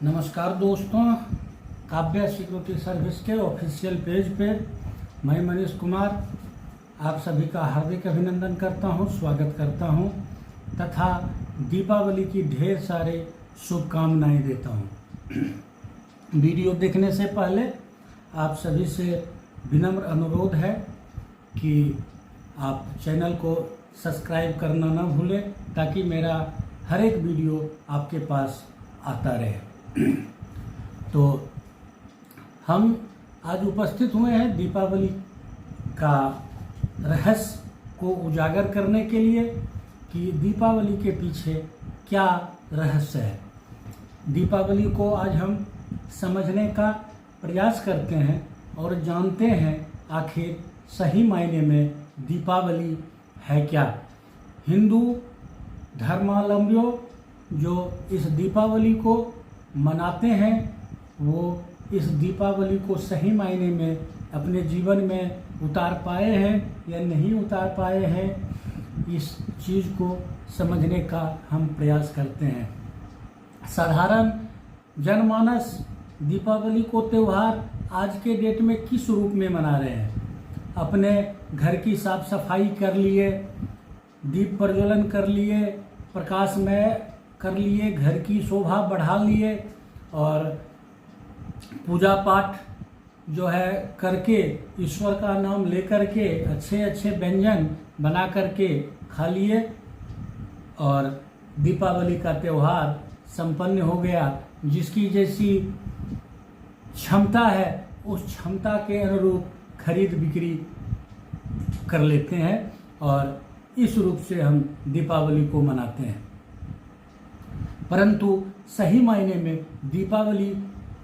नमस्कार दोस्तों, Kavya security service के ऑफिशियल पेज पे मैं मनीष कुमार आप सभी का हार्दिक अभिनंदन करता हूं, स्वागत करता हूं तथा दीपावली की ढेर सारे शुभकामनाएं देता हूं। वीडियो देखने से पहले आप सभी से विनम्र अनुरोध है कि आप चैनल को सब्सक्राइब करना ना भूलें ताकि मेरा हर एक वीडियो आपके पास आता रहे। तो हम आज उपस्थित हुए हैं दीपावली का रहस्य को उजागर करने के लिए कि दीपावली के पीछे क्या रहस्य है। दीपावली को आज हम समझने का प्रयास करते हैं और जानते हैं आखिर सही मायने में दीपावली है क्या। हिंदू धर्मावलंबियों जो इस दीपावली को मनाते हैं वो इस दीपावली को सही मायने में अपने जीवन में उतार पाए हैं या नहीं उतार पाए हैं, इस चीज़ को समझने का हम प्रयास करते हैं। साधारण जनमानस दीपावली को त्यौहार आज के डेट में किस रूप में मना रहे हैं। अपने घर की साफ सफाई कर लिए, दीप प्रज्वलन कर लिए, प्रकाशमय कर लिए, घर की शोभा बढ़ा लिए और पूजा पाठ जो है करके ईश्वर का नाम लेकर के अच्छे अच्छे व्यंजन बना करके खा लिए और दीपावली का त्यौहार संपन्न हो गया। जिसकी जैसी क्षमता है उस क्षमता के अनुरूप खरीद बिक्री कर लेते हैं और इस रूप से हम दीपावली को मनाते हैं। परंतु सही मायने में दीपावली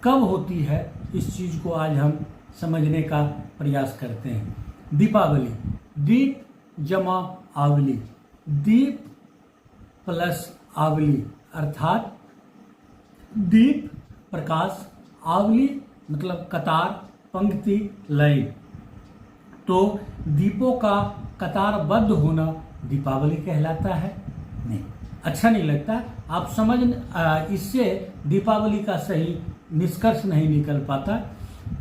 कब होती है, इस चीज़ को आज हम समझने का प्रयास करते हैं। दीपावली, दीप जमा आवली, दीप प्लस आवली अर्थात दीप प्रकाश, आवली मतलब कतार, पंक्ति, लाइन। तो दीपों का कतारबद्ध होना दीपावली कहलाता है। नहीं, अच्छा नहीं लगता। आप समझ इससे दीपावली का सही निष्कर्ष नहीं निकल पाता।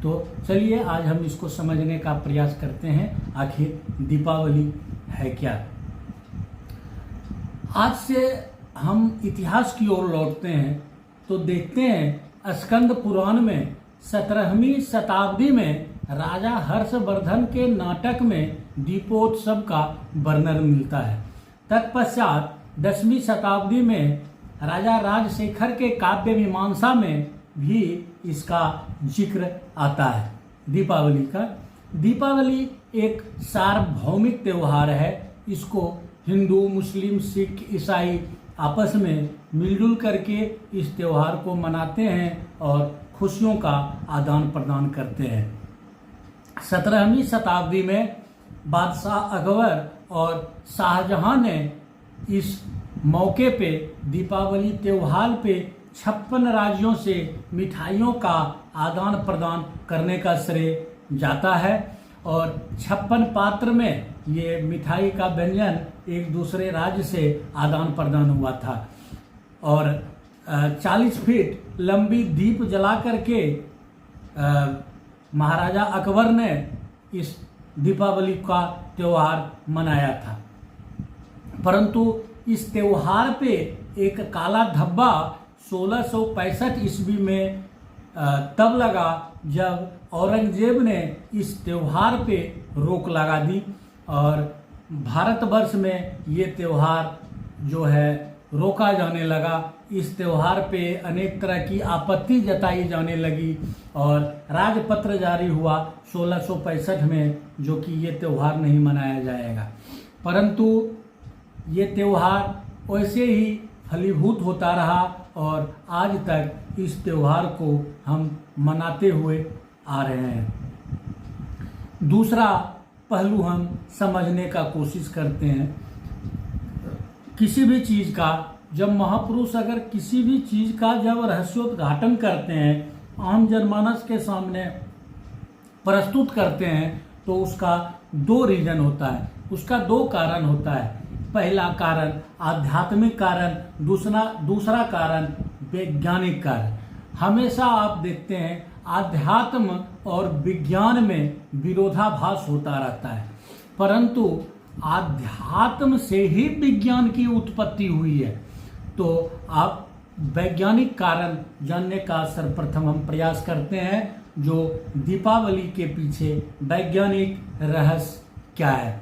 तो चलिए आज हम इसको समझने का प्रयास करते हैं आखिर दीपावली है क्या। आज से हम इतिहास की ओर लौटते हैं तो देखते हैं स्कंद पुराण में 17वीं शताब्दी में राजा हर्षवर्धन के नाटक में दीपोत्सव का वर्णन मिलता है। तत्पश्चात 10वीं शताब्दी में राजा राजशेखर के काव्य मीमांसा में भी इसका जिक्र आता है दीपावली का। दीपावली एक सार्वभौमिक त्यौहार है। इसको हिंदू, मुस्लिम, सिख, ईसाई आपस में मिलजुल करके इस त्यौहार को मनाते हैं और खुशियों का आदान प्रदान करते हैं। 17वीं शताब्दी में बादशाह अकबर और शाहजहां ने इस मौके पे दीपावली त्यौहार पे 56 राज्यों से मिठाइयों का आदान प्रदान करने का श्रेय जाता है और 56 पात्र में ये मिठाई का व्यंजन एक दूसरे राज्य से आदान प्रदान हुआ था और 40 फीट लंबी दीप जला करके महाराजा अकबर ने इस दीपावली का त्यौहार मनाया था। परंतु इस त्यौहार पे एक काला धब्बा 1665 ईस्वी में तब लगा जब औरंगजेब ने इस त्यौहार पे रोक लगा दी और भारतवर्ष में ये त्यौहार जो है रोका जाने लगा। इस त्यौहार पे अनेक तरह की आपत्ति जताई जाने लगी और राजपत्र जारी हुआ 1665 में जो कि ये त्यौहार नहीं मनाया जाएगा। परंतु ये त्यौहार वैसे ही फलीभूत होता रहा और आज तक इस त्यौहार को हम मनाते हुए आ रहे हैं। दूसरा पहलू हम समझने का कोशिश करते हैं। किसी भी चीज़ का जब महापुरुष अगर किसी भी चीज़ का जब रहस्योद्घाटन करते हैं, आम जनमानस के सामने प्रस्तुत करते हैं तो उसका दो रीजन होता है, उसका दो कारण होता है। पहला कारण आध्यात्मिक कारण, दूसरा कारण वैज्ञानिक कारण। हमेशा आप देखते हैं आध्यात्म और विज्ञान में विरोधाभास होता रहता है, परंतु आध्यात्म से ही विज्ञान की उत्पत्ति हुई है। तो आप वैज्ञानिक कारण जानने का सर्वप्रथम हम प्रयास करते हैं, जो दीपावली के पीछे वैज्ञानिक रहस्य क्या है।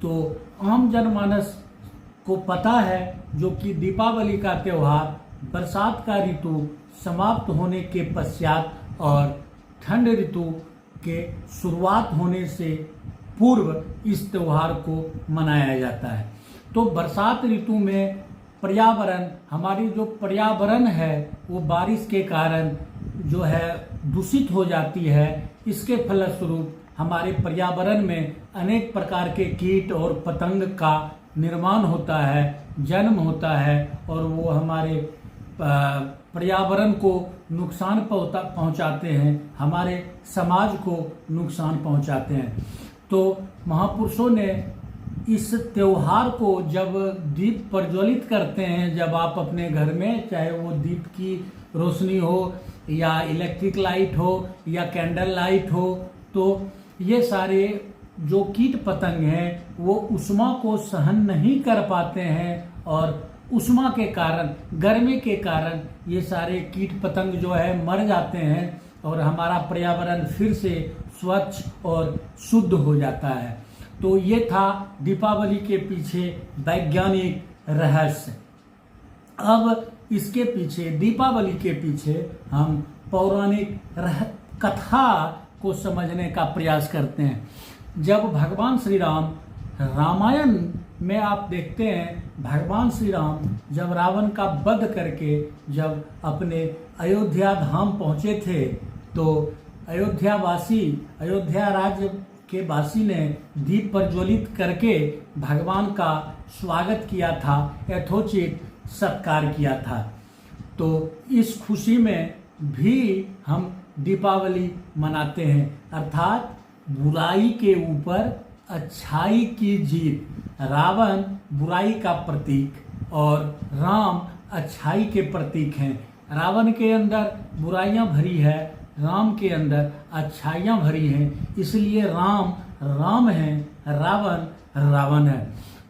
तो आम जनमानस को पता है जो कि दीपावली का त्यौहार बरसात का ऋतु समाप्त होने के पश्चात और ठंड ऋतु के शुरुआत होने से पूर्व इस त्यौहार को मनाया जाता है। तो बरसात ऋतु में पर्यावरण, हमारी जो पर्यावरण है वो बारिश के कारण जो है दूषित हो जाती है। इसके फलस्वरूप हमारे पर्यावरण में अनेक प्रकार के कीट और पतंग का निर्माण होता है, जन्म होता है, और वो हमारे पर्यावरण को नुकसान पहुंचाते हैं, हमारे समाज को नुकसान पहुंचाते हैं। तो महापुरुषों ने इस त्योहार को जब दीप प्रज्वलित करते हैं, जब आप अपने घर में, चाहे वो दीप की रोशनी हो या इलेक्ट्रिक लाइट हो या कैंडल लाइट हो, तो ये सारे जो कीट पतंग हैं वो उष्मा को सहन नहीं कर पाते हैं, और उष्मा के कारण, गर्मी के कारण ये सारे कीट पतंग जो है मर जाते हैं और हमारा पर्यावरण फिर से स्वच्छ और शुद्ध हो जाता है। तो ये था दीपावली के पीछे वैज्ञानिक रहस्य। अब इसके पीछे, दीपावली के पीछे हम पौराणिक कथा को समझने का प्रयास करते हैं। जब भगवान श्री राम, रामायण में आप देखते हैं, भगवान श्री राम जब रावण का वध करके जब अपने अयोध्या धाम पहुंचे थे, तो अयोध्या राज्य के वासी ने दीप प्रज्वलित करके भगवान का स्वागत किया था, यथोचित सत्कार किया था। तो इस खुशी में भी हम दीपावली मनाते हैं, अर्थात बुराई के ऊपर अच्छाई की जीत। रावण बुराई का प्रतीक और राम अच्छाई के प्रतीक हैं। रावण के अंदर बुराइयां भरी है, राम के अंदर अच्छाइयां भरी हैं, इसलिए राम राम है, रावण रावण है।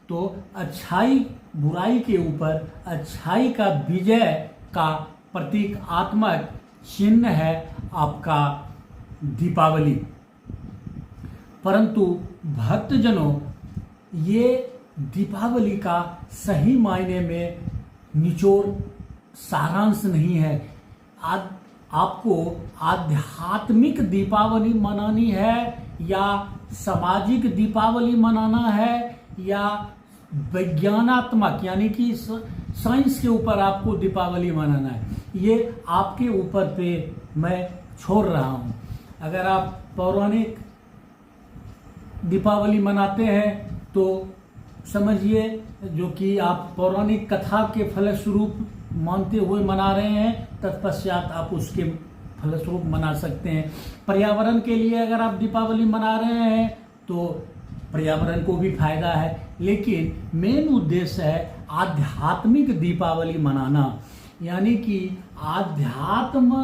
तो अच्छाई, बुराई के ऊपर अच्छाई का विजय का प्रतीकात्मक चिन्ह है आपका दीपावली। परंतु भक्तजनों, ये दीपावली का सही मायने में निचोड़, सारांश नहीं है। आपको आध्यात्मिक दीपावली मनानी है या सामाजिक दीपावली मनाना है या वैज्ञानात्मक यानी कि साइंस के ऊपर आपको दीपावली मनाना है, ये आपके ऊपर पे मैं छोड़ रहा हूँ। अगर आप पौराणिक दीपावली मनाते हैं तो समझिए जो कि आप पौराणिक कथा के फलस्वरूप मानते हुए मना रहे हैं, तत्पश्चात आप उसके फलस्वरूप मना सकते हैं। पर्यावरण के लिए अगर आप दीपावली मना रहे हैं तो पर्यावरण को भी फायदा है, लेकिन मेन उद्देश्य है आध्यात्मिक दीपावली मनाना, यानी कि आध्यात्म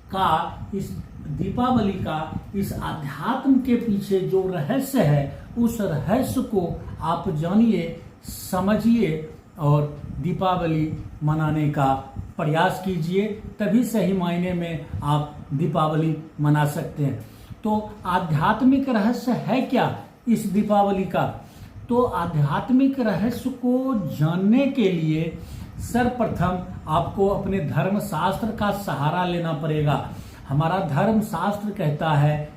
का, इस दीपावली का, इस आध्यात्म के पीछे जो रहस्य है उस रहस्य को आप जानिए, समझिए और दीपावली मनाने का प्रयास कीजिए, तभी सही मायने में आप दीपावली मना सकते हैं। तो आध्यात्मिक रहस्य है क्या इस दीपावली का? तो आध्यात्मिक रहस्य को जानने के लिए सर्वप्रथम आपको अपने धर्म शास्त्र का सहारा लेना पड़ेगा। हमारा धर्म शास्त्र कहता है,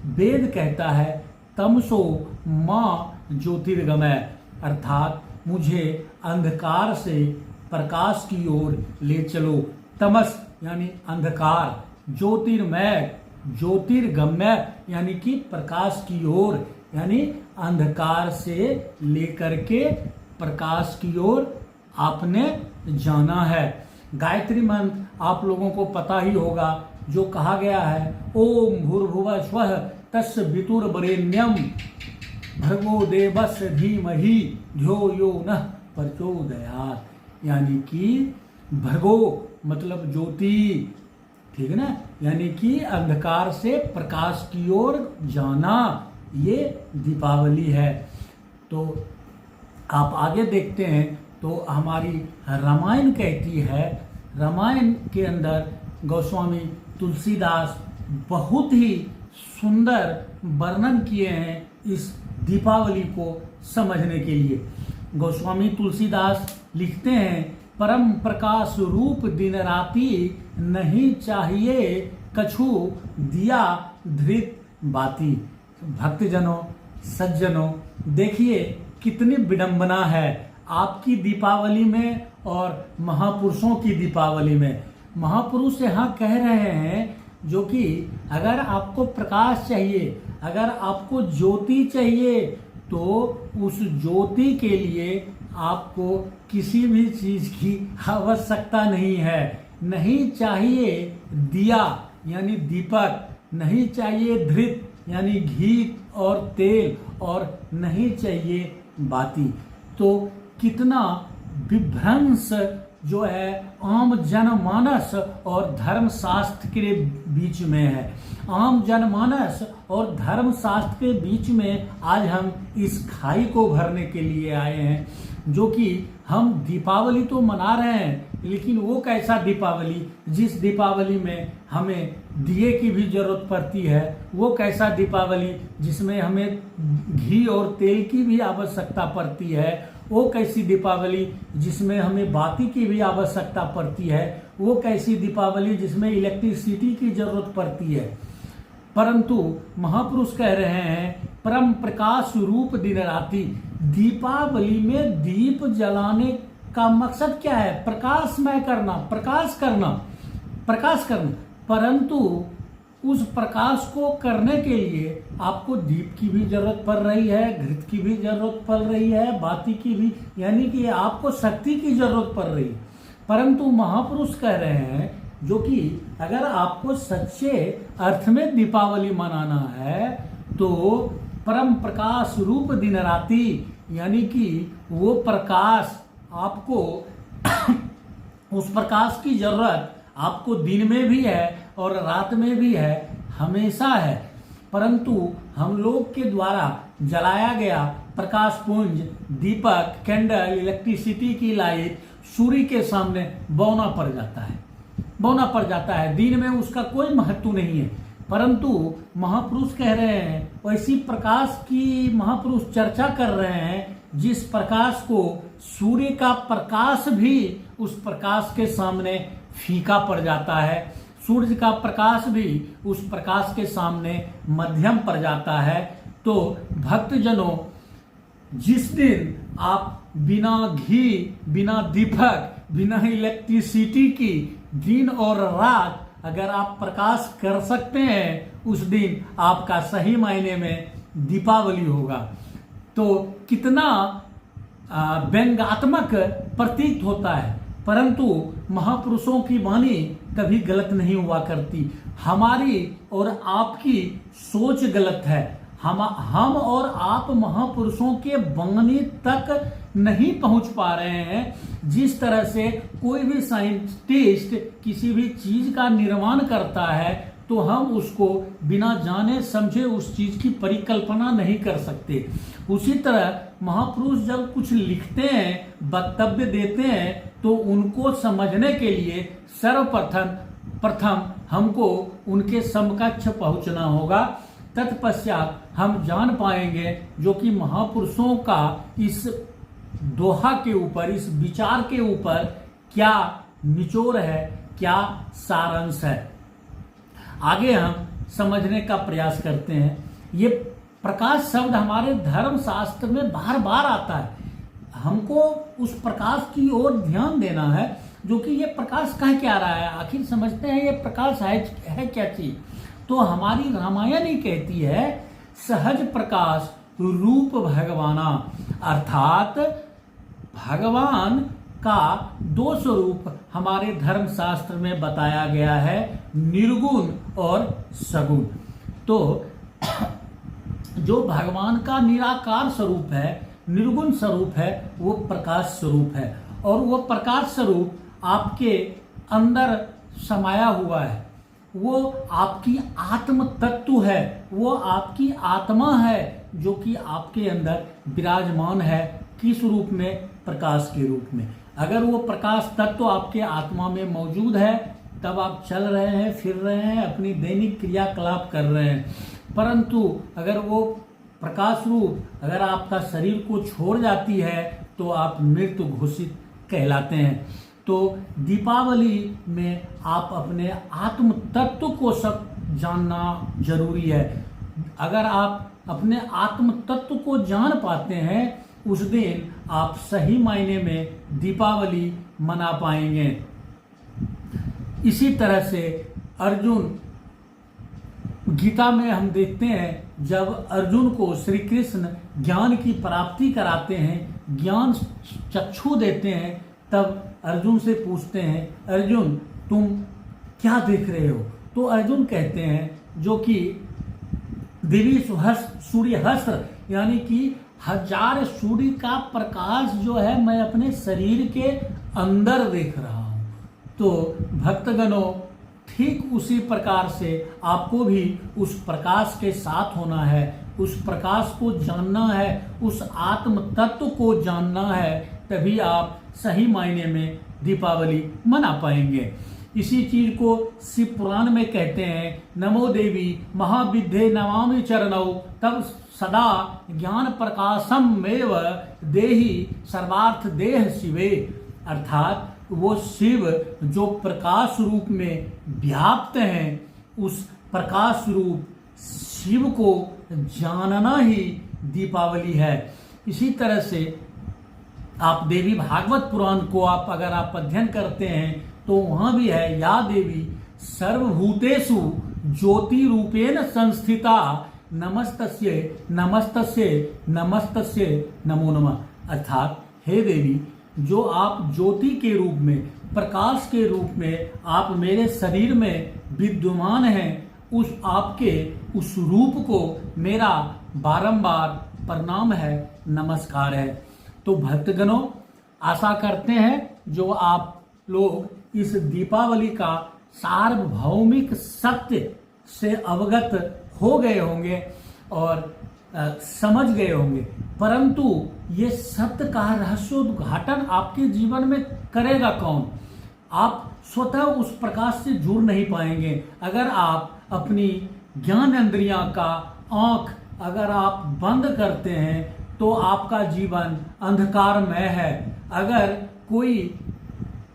वेद कहता है, तमसो माँ ज्योतिर्गमय, अर्थात मुझे अंधकार से प्रकाश की ओर ले चलो। तमस यानी अंधकार, ज्योतिर्मय, ज्योतिर्गम्य यानी कि प्रकाश की ओर, यानी अंधकार से लेकर के प्रकाश की ओर आपने जाना है। गायत्री मंत्र आप लोगों को पता ही होगा, जो कहा गया है, ओम भूर्भुवः स्वः तस्य वितुर्वरेण्यं भर्गो देवस्य धीमहि धियो यो नः प्रचोदयात्, यानी कि भर्गो मतलब ज्योति, ठीक है ना, यानी कि अंधकार से प्रकाश की ओर जाना, ये दीपावली है। तो आप आगे देखते हैं तो हमारी रामायण कहती है, रामायण के अंदर गोस्वामी तुलसीदास बहुत ही सुंदर वर्णन किए हैं इस दीपावली को समझने के लिए। गोस्वामी तुलसीदास लिखते हैं, परम प्रकाश रूप दिन राति, नहीं चाहिए कछु दिया धृत बाती। भक्तजनों, सज्जनों, देखिए कितनी विडंबना है आपकी दीपावली में और महापुरुषों की दीपावली में। महापुरुष यहाँ कह रहे हैं जो कि अगर आपको प्रकाश चाहिए, अगर आपको ज्योति चाहिए, तो उस ज्योति के लिए आपको किसी भी चीज की आवश्यकता नहीं है। नहीं चाहिए दिया यानी दीपक, नहीं चाहिए धृत यानी घी और तेल, और नहीं चाहिए बाती। तो कितना विभ्रंश जो है आम जनमानस और धर्मशास्त्र के बीच में है। आम जनमानस और धर्मशास्त्र के बीच में आज हम इस खाई को भरने के लिए आए हैं, जो कि हम दीपावली तो मना रहे हैं, लेकिन वो कैसा दीपावली जिस दीपावली में हमें दिए की भी जरूरत पड़ती है, वो कैसा दीपावली जिसमें हमें घी और तेल की भी आवश्यकता पड़ती है, वो कैसी दीपावली जिसमें हमें बाती की भी आवश्यकता पड़ती है, वो कैसी दीपावली जिसमें इलेक्ट्रिसिटी की जरूरत पड़ती है। परंतु महापुरुष कह रहे हैं परम प्रकाश रूप दिन राति। दीपावली में दीप जलाने का मकसद क्या है? प्रकाशमय करना, प्रकाश करना, प्रकाश करना। परंतु उस प्रकाश को करने के लिए आपको दीप की भी जरूरत पड़ रही है, घृत की भी जरूरत पड़ रही है, बाती की भी, यानी कि आपको शक्ति की जरूरत पड़ रही है। परंतु महापुरुष कह रहे हैं जो कि अगर आपको सच्चे अर्थ में दीपावली मनाना है तो परम प्रकाश रूप दिन राति, यानी कि वो प्रकाश आपको उस प्रकाश की जरूरत आपको दिन में भी है और रात में भी है, हमेशा है। परंतु हम लोग के द्वारा जलाया गया प्रकाश पुंज, दीपक, कैंडल, इलेक्ट्रिसिटी की लाइट सूर्य के सामने बौना पड़ जाता है, बौना पड़ जाता है। दिन में उसका कोई महत्व नहीं है। परंतु महापुरुष कह रहे हैं वैसी प्रकाश की महापुरुष चर्चा कर रहे हैं जिस प्रकाश को सूर्य का प्रकाश भी उस प्रकाश के सामने फीका पड़ जाता है, सूर्य का प्रकाश भी उस प्रकाश के सामने मध्यम पड़ जाता है। तो भक्तजनों, जिस दिन आप बिना घी, बिना दीपक, बिना इलेक्ट्रिसिटी की दिन और रात अगर आप प्रकाश कर सकते हैं, उस दिन आपका सही मायने में दीपावली होगा। तो कितना व्यंग्यात्मक प्रतीत होता है, परंतु महापुरुषों की वाणी कभी गलत नहीं हुआ करती। हमारी और आपकी सोच गलत है। हम और आप महापुरुषों के वाणी तक नहीं पहुंच पा रहे हैं। जिस तरह से कोई भी साइंटिस्ट किसी भी चीज का निर्माण करता है तो हम उसको बिना जाने समझे उस चीज की परिकल्पना नहीं कर सकते। उसी तरह महापुरुष जब कुछ लिखते हैं, वक्तव्य देते हैं, तो उनको समझने के लिए सर्वप्रथम हमको उनके समकक्ष पहुंचना होगा। तत्पश्चात हम जान पाएंगे जो कि महापुरुषों का इस दोहा के ऊपर, इस विचार के ऊपर क्या निचोड़ है, क्या सारांश है। आगे हम समझने का प्रयास करते हैं। ये प्रकाश शब्द हमारे धर्म शास्त्र में बार बार आता है। हमको उस प्रकाश की ओर ध्यान देना है जो कि ये प्रकाश कह क्या रहा है, आखिर समझते हैं ये प्रकाश है क्या चीज। तो हमारी रामायण ही कहती है सहज प्रकाश रूप भगवाना, अर्थात भगवान का दो स्वरूप हमारे धर्म शास्त्र में बताया गया है, निर्गुण और सगुण। तो जो भगवान का निराकार स्वरूप है, निर्गुण स्वरूप है, वो प्रकाश स्वरूप है। और वो प्रकाश स्वरूप आपके अंदर समाया हुआ है, वो आपकी आत्म तत्व है, वो आपकी आत्मा है जो कि आपके अंदर विराजमान है। किस रूप में? प्रकाश के रूप में। अगर वो प्रकाश तत्व आपके आत्मा में मौजूद है तब आप चल रहे हैं, फिर रहे हैं, अपनी दैनिक क्रियाकलाप कर रहे हैं। परंतु अगर वो प्रकाश रूप अगर आपका शरीर को छोड़ जाती है तो आप मृत घोषित कहलाते हैं। तो दीपावली में आप अपने आत्म तत्व को सब जानना जरूरी है। अगर आप अपने आत्म तत्व को जान पाते हैं उस दिन आप सही मायने में दीपावली मना पाएंगे। इसी तरह से अर्जुन, गीता में हम देखते हैं जब अर्जुन को श्री कृष्ण ज्ञान की प्राप्ति कराते हैं, ज्ञान चक्षु देते हैं, तब अर्जुन से पूछते हैं, अर्जुन तुम क्या देख रहे हो? तो अर्जुन कहते हैं जो कि देवी सूर्यहस्त्र यानी कि 1000 सूर्य का प्रकाश जो है मैं अपने शरीर के अंदर देख रहा हूं। तो भक्तगणों, ठीक उसी प्रकार से आपको भी उस प्रकाश के साथ होना है, उस प्रकाश को जानना है, उस आत्म तत्व को जानना है, तभी आप सही मायने में दीपावली मना पाएंगे। इसी चीज को शिव पुराण में कहते हैं, नमो देवी महाविद्ये नमामि चरणौ तब सदा ज्ञान प्रकाशम मेव देहि सर्वार्थ देह शिवे। अर्थात वो शिव जो प्रकाश रूप में व्याप्त हैं, उस प्रकाश रूप शिव को जानना ही दीपावली है। इसी तरह से आप देवी भागवत पुराण को अगर आप अध्ययन करते हैं तो वहां भी है, या देवी सर्वभूतेषु ज्योति रूपेण संस्थिता नमस्तस्ये नमस्तस्ये नमस्तस्ये नमो नमः। अर्थात हे देवी, जो आप ज्योति के रूप में, प्रकाश के रूप में आप मेरे शरीर में विद्यमान हैं, उस आपके उस रूप को मेरा बारंबार प्रणाम है, नमस्कार है। तो भक्तगणों, आशा करते हैं जो आप लोग इस दीपावली का सार्वभौमिक सत्य से अवगत हो गए होंगे और समझ गए होंगे। परंतु ये सत्य का रहस्योद्घाटन आपके जीवन में करेगा कौन? आप स्वतः उस प्रकाश से जुड़ नहीं पाएंगे। अगर आप अपनी ज्ञान इंद्रियां का आंख अगर आप बंद करते हैं तो आपका जीवन अंधकारमय है। अगर कोई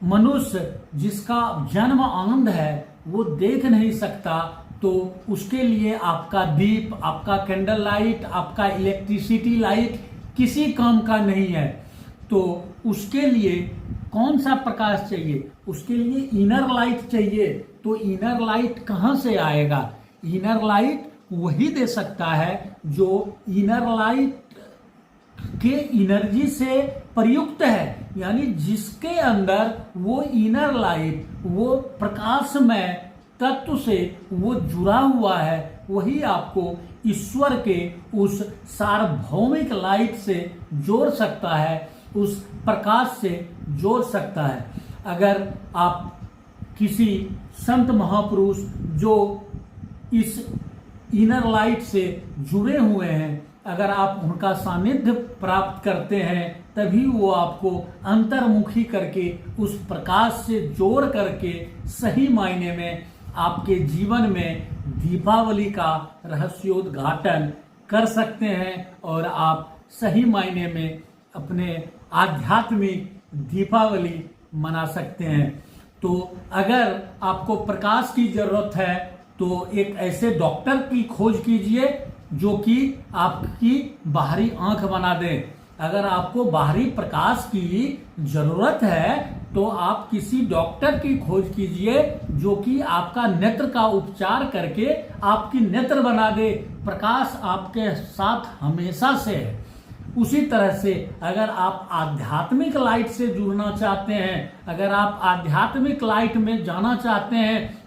मनुष्य जिसका जन्म आनंद है वो देख नहीं सकता तो उसके लिए आपका दीप, आपका कैंडल लाइट, आपका इलेक्ट्रिसिटी लाइट किसी काम का नहीं है। तो उसके लिए कौन सा प्रकाश चाहिए? उसके लिए इनर लाइट चाहिए। तो इनर लाइट कहाँ से आएगा? इनर लाइट वही दे सकता है जो इनर लाइट के एनर्जी से प्रयुक्त है, यानी जिसके अंदर वो इनर लाइट, वो प्रकाशमय तत्व से वो जुड़ा हुआ है, वही आपको ईश्वर के उस सार्वभौमिक लाइट से जोड़ सकता है, उस प्रकाश से जोड़ सकता है। अगर आप किसी संत महापुरुष जो इस इनर लाइट से जुड़े हुए हैं, अगर आप उनका सानिध्य प्राप्त करते हैं तभी वो आपको अंतर्मुखी करके उस प्रकाश से जोड़ करके सही मायने में आपके जीवन में दीपावली का रहस्योद्घाटन कर सकते हैं और आप सही मायने में अपने आध्यात्मिक दीपावली मना सकते हैं। तो अगर आपको प्रकाश की जरूरत है तो एक ऐसे डॉक्टर की खोज कीजिए जो कि आपकी बाहरी आंख बना दे। अगर आपको बाहरी प्रकाश की जरूरत है तो आप किसी डॉक्टर की खोज कीजिए जो कि आपका नेत्र का उपचार करके आपकी नेत्र बना दे। प्रकाश आपके साथ हमेशा से है। उसी तरह से अगर आप आध्यात्मिक लाइट से जुड़ना चाहते हैं, अगर आप आध्यात्मिक लाइट में जाना चाहते हैं,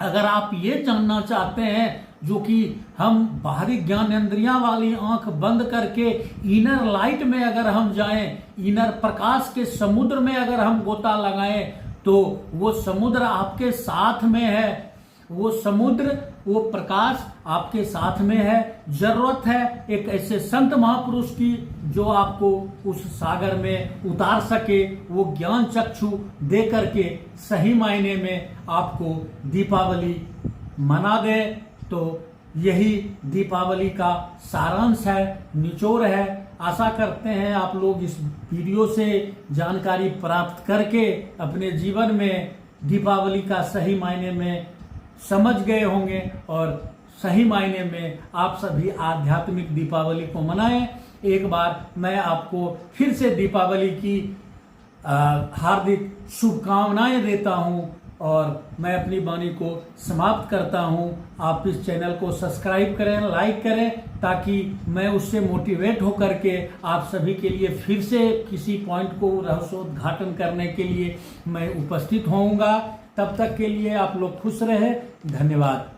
अगर आप ये जानना चाहते हैं जो कि हम बाहरी ज्ञान इंद्रियां वाली आंख बंद करके इनर लाइट में अगर हम जाएं, इनर प्रकाश के समुद्र में अगर हम गोता लगाएं, तो वो समुद्र आपके साथ में है, वो समुद्र, वो प्रकाश आपके साथ में है। जरूरत है एक ऐसे संत महापुरुष की जो आपको उस सागर में उतार सके, वो ज्ञान चक्षु दे करके सही मायने में आपको दीपावली मना दे। तो यही दीपावली का सारांश है, निचोड़ है। आशा करते हैं आप लोग इस वीडियो से जानकारी प्राप्त करके अपने जीवन में दीपावली का सही मायने में समझ गए होंगे और सही मायने में आप सभी आध्यात्मिक दीपावली को मनाएं। एक बार मैं आपको फिर से दीपावली की हार्दिक शुभकामनाएं देता हूं और मैं अपनी वाणी को समाप्त करता हूं। आप इस चैनल को सब्सक्राइब करें, लाइक करें, ताकि मैं उससे मोटिवेट होकर के आप सभी के लिए फिर से किसी पॉइंट को रहस्योद्घाटन करने के लिए मैं उपस्थित होऊंगा। तब तक के लिए आप लोग खुश रहे। धन्यवाद।